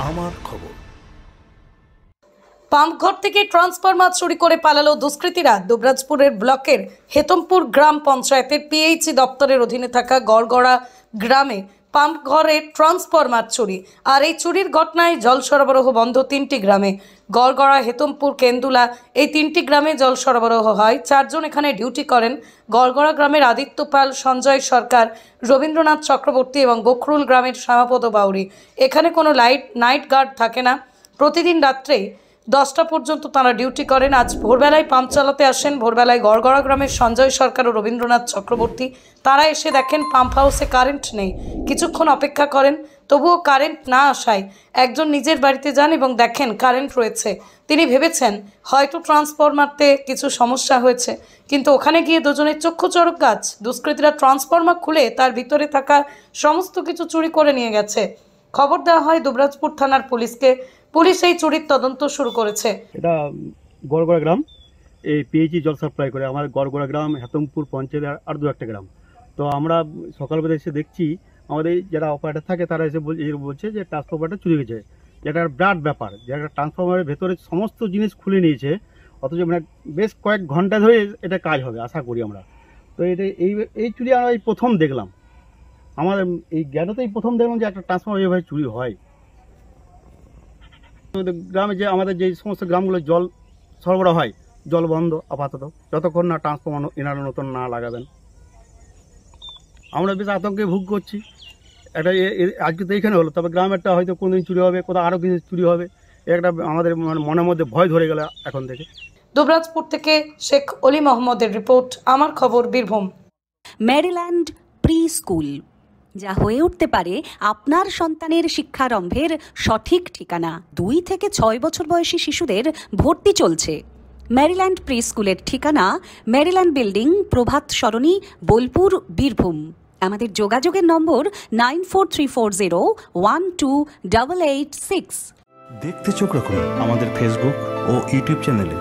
আমার খবর। পাম্পঘর থেকে ট্রান্সফরমার চুরি করে পালালো দুষ্কৃতীরা। দুবরাজপুরের ব্লকের হেতমপুর গ্রাম পঞ্চায়েতের পিএইচই দপ্তরের অধীনে থাকা গড়গড়া গ্রামে পাম্পঘরে ট্রান্সফরমার চুরি। আর এই চুরির ঘটনায় জল সরবরাহ বন্ধ 3টি গ্রামে। গড়গড়া, হেতমপুর, কেন্দুলা এই 3টি গ্রামে জল সরবরাহ হয়। 4 জন এখানে ডিউটি করেন। গড়গড়া গ্রামের আদিত্য পাল, সঞ্জয় সরকার, রবীন্দ্রনাথ চক্রবর্তী এবং বখরুল গ্রামের শ্যামাপদ বাউরি। এখানে কোনো নাইট গার্ড থাকে না। প্রতিদিন রাত্রে 10টা পর্যন্ত তারা ডিউটি করেন। আজ ভোরবেলায় পাম্প চালাতে আসেন। ভোরবেলায় গড়গড়া গ্রামের সঞ্জয় সরকার ও রবীন্দ্রনাথ চক্রবর্তী তারা এসে দেখেন পাম্প হাউসে কারেন্ট নেই। কিছুক্ষণ অপেক্ষা করেন, তবুও কারেন্ট না আসায় একজন নিজের বাড়িতে যান এবং দেখেন কারেন্ট রয়েছে। তিনি ভেবেছেন হয়তো ট্রান্সফরমারতে কিছু সমস্যা হয়েছে, কিন্তু ওখানে গিয়ে দুজনের চক্ষু চড়ক গাছ। দুষ্কৃতীরা ট্রান্সফরমার খুলে তার ভিতরে থাকা সমস্ত কিছু চুরি করে নিয়ে গেছে। খবর দেওয়া হয় দুবরাজপুর থানার পুলিশকে। পুলিশ এই চুরির তদন্ত শুরু করেছে। এটা গড়গড়া গ্রাম, এই পিএইচই জল সাপ্লাই করে। আমার গড়গড়া গ্রাম, হেতমপুর পঞ্চায়েত আর 2-1টা গ্রাম। তো আমরা সকালবেলা এসে দেখছি আমাদের যারা অপারেটর থাকে তারা এসে বলছে যে ট্রান্সফরমারটা চুরি গেছে। যেটা বিরাট ব্যাপার, যে একটা ট্রান্সফরমারের ভেতরে সমস্ত জিনিস খুলে নিয়েছে, অথচ মানে বেশ কয়েক ঘন্টা ধরে এটা কাজ হবে আশা করি আমরা। তো এটা এই চুরি আমরা এই প্রথম দেখলাম, আমাদের এই জ্ঞানতেই প্রথম দেখলাম যে একটা ট্রান্সফরমার এইভাবে চুরি হয়। গ্রামে যে আমাদের যে সমস্ত গ্রামগুলো জল সরবরাহ হয়, জল বন্ধ আপাতত, যতক্ষণ না ট্রান্সফরমার এনারা নতুন না লাগাবেন। আমরা বেশ আতঙ্কে ভোগ করছি। একটা আজকে তো এইখানে হলো, তবে গ্রামেরটা হয়তো কোনোদিন চুরি হবে, কোথাও আরও কিছু চুরি হবে, একটা আমাদের মনের মধ্যে ভয় ধরে গেল এখন থেকে। দুবরাজপুর থেকে শেখ অলি মোহাম্মদের রিপোর্ট, আমার খবর, বীরভূম। মেরিল্যান্ড প্রি স্কুল, যা হয়ে উঠতে পারে আপনার সন্তানের শিক্ষারম্ভের সঠিক ঠিকানা। 2 থেকে 6 বছর বয়সী শিশুদের ভর্তি চলছে। মেরিল্যান্ড প্রি স্কুলের ঠিকানা মেরিল্যান্ড বিল্ডিং, প্রভাত সরণি, বোলপুর, বীরভূম। আমাদের যোগাযোগের নম্বর 9434012886। দেখতে চোখ রাখুন আমাদের ফেসবুক ও ইউটিউব চ্যানেলে।